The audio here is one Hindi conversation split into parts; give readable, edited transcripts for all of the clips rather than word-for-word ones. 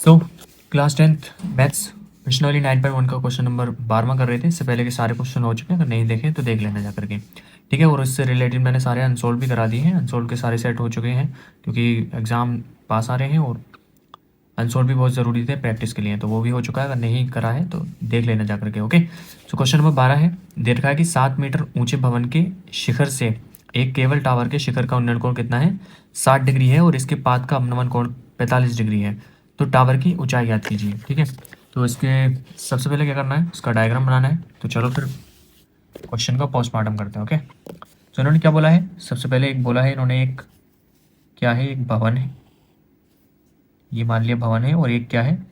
तो क्लास 10th मैथ्स प्रश्नावली 9.1 का क्वेश्चन नंबर 12वां कर रहे थे। इससे पहले के सारे क्वेश्चन हो चुके हैं, अगर नहीं देखे तो देख लेना जा करके, ठीक है। और इससे रिलेटेड मैंने सारे अनसोल्व भी करा दिए हैं, अनसोल्व के सारे सेट हो चुके हैं क्योंकि एग्ज़ाम पास आ रहे हैं और अनसोल्व भी बहुत ज़रूरी थे प्रैक्टिस के लिए, तो वो भी हो चुका है। अगर नहीं करा है तो देख लेना जा करके, ओके। तो क्वेश्चन नंबर 12 है, दे रखा है कि 7 मीटर ऊंचे भवन के शिखर से एक केबल टावर के शिखर का उन्नयन कोण कितना है, 60 डिग्री है, और इसके पाद का अवनमन कोण 45 डिग्री है। तो टावर की ऊंचाई याद कीजिए, ठीक है। तो इसके सबसे पहले क्या करना है, इसका डायग्राम बनाना है। तो चलो फिर क्वेश्चन का पोस्टमार्टम करते हैं, ओके। तो इन्होंने क्या बोला है, सबसे पहले एक बोला है इन्होंने, एक क्या है, एक भवन है, ये मान लिया भवन है, और एक क्या है,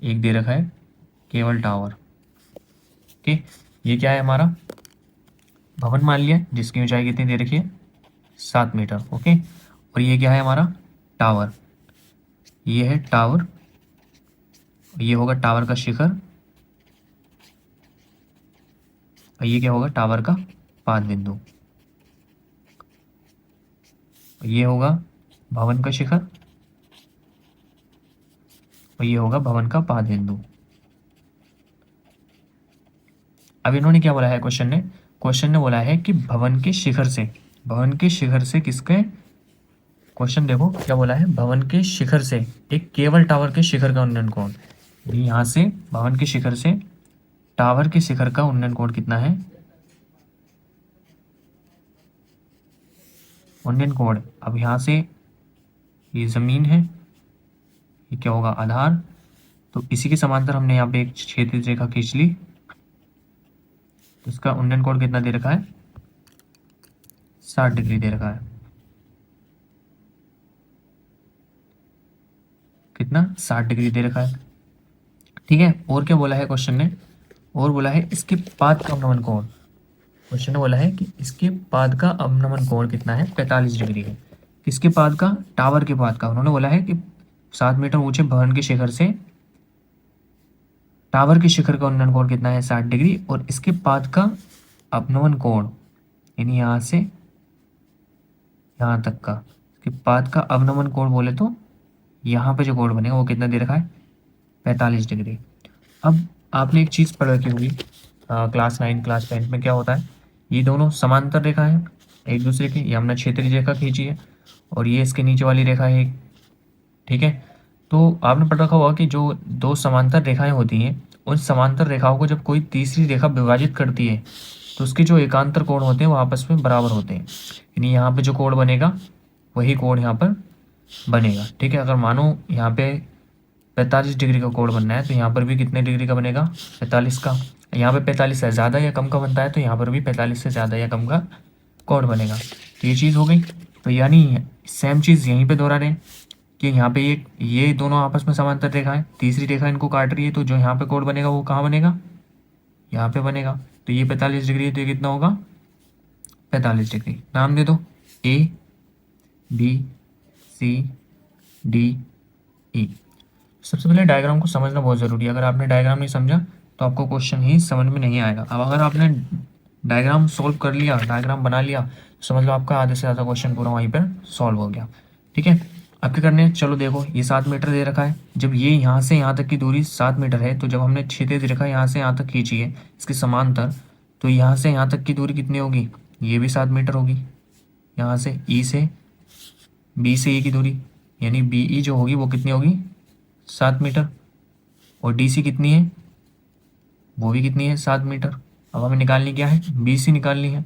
एक दे रखा है केबल टावर, ओके। ये क्या है हमारा भवन मान लिया, जिसकी ऊंचाई कितनी दे रखी है, 7 मीटर, ओके। और ये क्या है हमारा टावर, ये है टावर, ये होगा टावर का शिखर, और ये क्या होगा टावर का पाद बिंदु, ये होगा भवन का शिखर, और ये होगा भवन का पाद बिंदु। अब इन्होंने क्या बोला है, क्वेश्चन ने बोला है कि भवन के शिखर से, भवन के शिखर से किसके, क्वेश्चन देखो क्या बोला है, भवन के शिखर से एक केबल टावर के शिखर का उन्नयन कोण, यहाँ से भवन के शिखर से टावर के शिखर का उन्नयन कोण कितना है, उन्नयन कोण। अब यहाँ से ये जमीन है, ये क्या होगा आधार, तो इसी के समांतर हमने यहाँ पे एक क्षैतिज रेखा खींच ली, तो इसका उन्नयन कोण कितना दे रखा है, 60 डिग्री दे रखा है, कितना 60 डिग्री दे रखा है, ठीक है। और क्या बोला है क्वेश्चन ने, और बोला है इसके पाद का अवनमन कोण, क्वेश्चन ने बोला है कि इसके पाद का अवनमन कोण कितना है, 45 डिग्री है। किसके पाद का, टावर के पाद का। उन्होंने बोला है कि 7 मीटर ऊंचे भवन के शिखर से टावर के शिखर का उन्नयन कोण कितना है, 60 डिग्री, और इसके पाद का अवनमन कोण, यानी यहाँ से यहाँ तक का, इसके पाद का अवनमन कोण बोले तो यहाँ पे जो कोण बनेगा वो कितना दे रखा है, 45 डिग्री। अब आपने एक चीज़ पढ़ रखी होगी क्लास 9 क्लास 10 में, क्या होता है, ये दोनों समांतर रेखा है एक दूसरे की, ये हमने क्षेत्रीय रेखा खींची है, और ये इसके नीचे वाली रेखा है एक, ठीक है। तो आपने पढ़ रखा होगा कि जो दो समांतर रेखाएं होती हैं, उन समांतर रेखाओं को जब कोई तीसरी रेखा विभाजित करती है तो उसके जो एकांतर कोण होते हैं वो आपस में बराबर होते हैं, यानी यहाँ पे जो कोण बनेगा वही कोण यहाँ पर बनेगा, ठीक है। अगर मानो यहाँ पे 45 डिग्री का कोण बनना है तो यहाँ पर भी कितने डिग्री का बनेगा, 45 का। यहाँ पे 45 से ज़्यादा या कम का बनता है तो यहाँ पर भी 45 से ज़्यादा या कम का कोण बनेगा। तो ये चीज़ हो गई। तो यानी सेम चीज़ यहीं पे दोहरा रहे हैं कि यहाँ पे ये दोनों आपस में समांतर रेखा है, तीसरी रेखा इनको काट रही है, तो जो यहाँ पे कोण बनेगा वो कहाँ बनेगा, यहाँ पे बनेगा। तो ये 45 डिग्री है, तो ये कितना होगा, 45 डिग्री। नाम दे दो A B C D E. सबसे पहले डायग्राम को समझना बहुत ज़रूरी है, अगर आपने डायग्राम नहीं समझा तो आपको क्वेश्चन ही समझ में नहीं आएगा। अब अगर आपने डायग्राम सोल्व कर लिया, डायग्राम बना लिया, तो समझ लो आपका आधे से ज़्यादा क्वेश्चन पूरा वहीं पर सॉल्व हो गया, ठीक है। अब क्या करने हैं, चलो देखो ये 7 मीटर दे रखा है, जब ये यहाँ से यहाँ तक की दूरी 7 मीटर है, तो जब हमने क्षैतिज रेखा यहाँ से यहाँ तक खींची है इसके समांतर, तो यहाँ से यहाँ तक की दूरी कितनी होगी, ये भी 7 मीटर होगी। यहाँ से ई से बी से ई की दूरी, यानी बी ई जो होगी वो कितनी होगी, 7 मीटर, और डी सी कितनी है, वो भी कितनी है, 7 मीटर। अब हमें निकालनी क्या है, बी सी निकालनी है,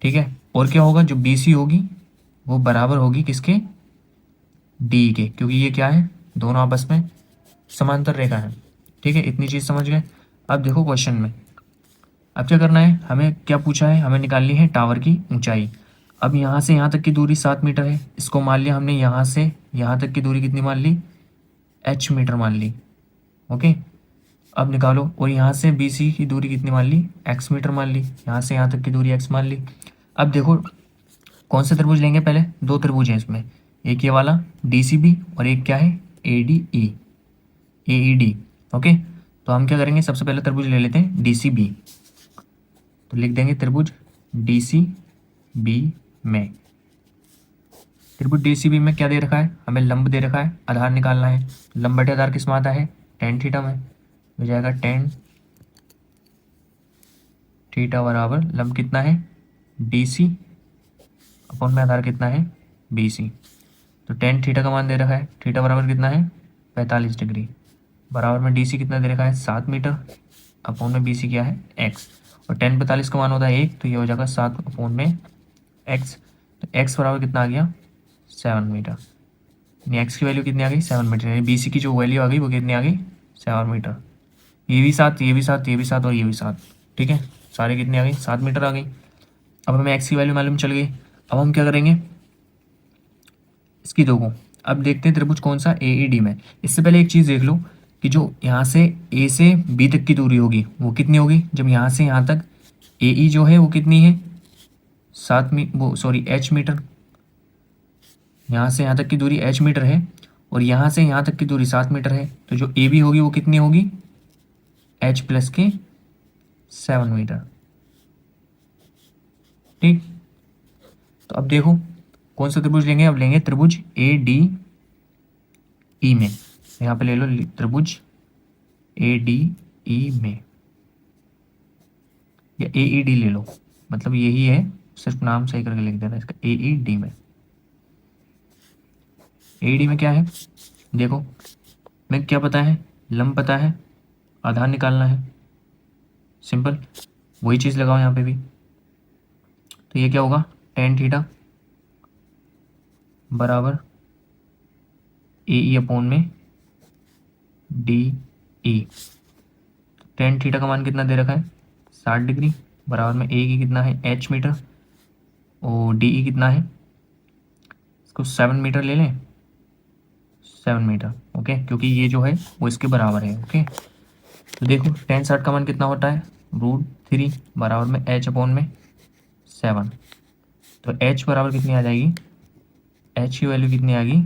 ठीक है। और क्या होगा, जो बी सी होगी वो बराबर होगी किसके, डी के, क्योंकि ये क्या है, दोनों आपस में समांतर रेखा है, ठीक है। इतनी चीज़ समझ गए। अब देखो क्वेश्चन में, अब क्या करना है, हमें क्या पूछा है, हमें निकालनी है टावर की ऊंचाई। अब यहाँ से यहाँ तक की दूरी 7 मीटर है, इसको मान लिया हमने, यहाँ से यहाँ तक की दूरी कितनी मान ली, h मीटर मान ली, ओके। अब निकालो, और यहाँ से बी सी की दूरी कितनी मान ली, x मीटर मान ली, यहाँ से यहाँ तक की दूरी x मान ली। अब देखो कौन से त्रिभुज लेंगे, पहले दो त्रिभुज हैं इसमें, एक ये वाला डी सी बी और एक क्या है A D E, A E D, okay. तो हम क्या करेंगे, सबसे पहले त्रिभुज ले लेते हैं डी सी बी, तो लिख देंगे त्रिभुज डी सी बी में, त्रिभुज डीसीबी में क्या दे रखा है, हमें लंब दे रखा है, आधार निकालना है। लंब बटे आधार किस में आता है, टेन थीटा में। हो जाएगा टेन थीटा बराबर लंब कितना है, डीसी, अपॉन में आधार कितना है, बीसी। तो टेन थीटा का मान दे रखा है, थीटा बराबर कितना है, 45 डिग्री, बराबर में डीसी कितना दे रखा है, 7 मीटर, अपॉन में बीसी क्या है, एक्स। और टेन 45 का मान होता है 1, तो ये हो जाएगा 7 अपॉन में एक्स। तो एक्स बराबर कितना आ गया, 7 मीटर। यानी एक्स की वैल्यू कितनी आ गई, 7 मीटर। यानी बीसी की जो वैल्यू आ गई वो कितनी आ गई, 7 मीटर। ये भी 7, ये भी 7, ये भी 7 और ये भी 7, ठीक है, सारे कितनी आ गई, 7 मीटर आ गई। अब हमें एक्स की वैल्यू मालूम चल गई। अब हम क्या करेंगे, इसकी देखो, अब देखते हैं त्रिभुज कौन सा, AED में। इससे पहले एक चीज़ देख लो कि जो यहाँ से A से B तक की दूरी होगी वो कितनी होगी, जब यहाँ से यहाँ तक AE जो है वो कितनी है, 7 मीटर। यहाँ से यहाँ तक की दूरी h मीटर है और यहाँ से यहाँ तक की दूरी 7 मीटर है। तो जो AB होगी वो कितनी होगी, h प्लस के 7 मीटर, ठीक। तो अब देखो कौन सा त्रिभुज लेंगे, अब लेंगे त्रिभुज ADE में। यहाँ पे ले लो त्रिभुज ADE में, या AED ले लो, मतलब यही है, सिर्फ नाम सही करके लिख देना इसका, AED में। AED में क्या है, देखो मैं क्या पता है, लंब पता है, आधार निकालना है, सिंपल, वही चीज़ लगाओ यहाँ पे भी। तो ये क्या होगा, टेन थीटा बराबर AE अपॉन में DE। टेन थीटा का मान कितना दे रखा है, 60 डिग्री, बराबर में AE कितना है, h मीटर, और DE कितना है, इसको 7 मीटर ले लें, 7 मीटर, ओके, क्योंकि ये जो है वो इसके बराबर है, ओके। तो देखो टेन 60 का मान कितना होता है, √3, बराबर में h अपॉन में 7। तो h बराबर कितनी आ जाएगी, h की वैल्यू कितनी आ गई,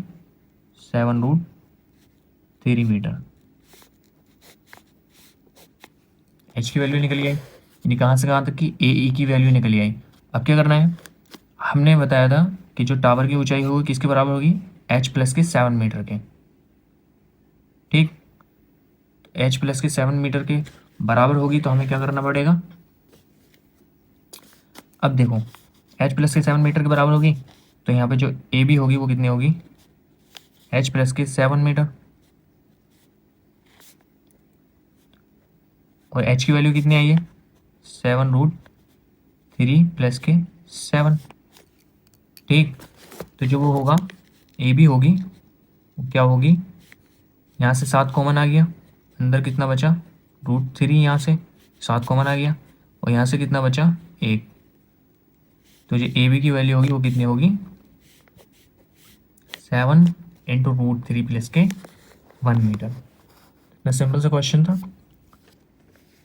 7√3 मीटर। h की वैल्यू निकल आई, यानी कहाँ से कहाँ तक की, AE की वैल्यू निकल आई। अब क्या करना है, हमने बताया था कि जो टावर की ऊंचाई होगी किसके बराबर होगी, h प्लस के 7 मीटर के, ठीक। h प्लस के 7 मीटर के बराबर होगी, तो हमें क्या करना पड़ेगा, अब देखो h प्लस के 7 मीटर के बराबर होगी, तो यहाँ पे जो AB होगी वो कितनी होगी, h प्लस के 7 मीटर, और h की वैल्यू कितनी आई है, 7√3 प्लस के 7, ठीक। तो जो वो होगा AB होगी वो क्या होगी, यहाँ से 7 कॉमन आ गया, अंदर कितना बचा, √3, यहाँ से 7 कॉमन आ गया, और यहाँ से कितना बचा, 1। तो जो AB की वैल्यू होगी वो कितनी होगी, 7 इंटू √3 प्लस के 1 मीटर। इतना सिंपल सा क्वेश्चन था।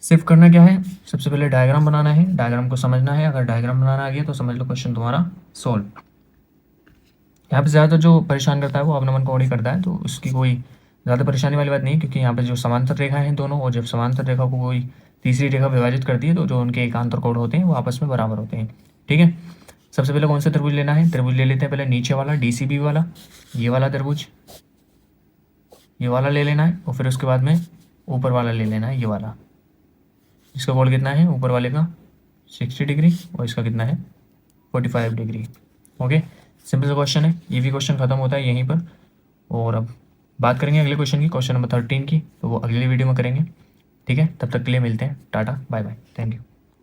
सिर्फ करना क्या है, सबसे पहले डायग्राम बनाना है, डायग्राम को समझना है। अगर डायग्राम बनाना आ गया तो समझ लो क्वेश्चन तुम्हारा सॉल्व। यहाँ पे ज़्यादातर जो परेशान करता है वो अवनमन कोण ही करता है, तो उसकी कोई ज़्यादा परेशानी वाली बात नहीं है, क्योंकि यहाँ पे जो समांतर रेखा है दोनों, और जब समांतर रेखा को कोई तीसरी रेखा विभाजित करती है तो जो उनके एकांतर कोण होते हैं वो आपस में बराबर होते हैं, ठीक है। सबसे पहले कौन सा त्रिभुज लेना है, त्रिभुज ले लेते हैं पहले नीचे वाला DCB वाला, ये वाला त्रिभुज, ये वाला ले लेना है, और फिर उसके बाद में ऊपर वाला ले लेना है, ये वाला, इसका कोण कितना है, ऊपर वाले का 60 डिग्री और इसका कितना है 45 डिग्री, ओके। सिंपल सा क्वेश्चन है, ये भी क्वेश्चन खत्म होता है यहीं पर। और अब बात करेंगे अगले क्वेश्चन की, क्वेश्चन नंबर 13 की, तो वो अगली वीडियो में करेंगे, ठीक है। तब तक के लिए मिलते हैं, tata bye bye, thank you.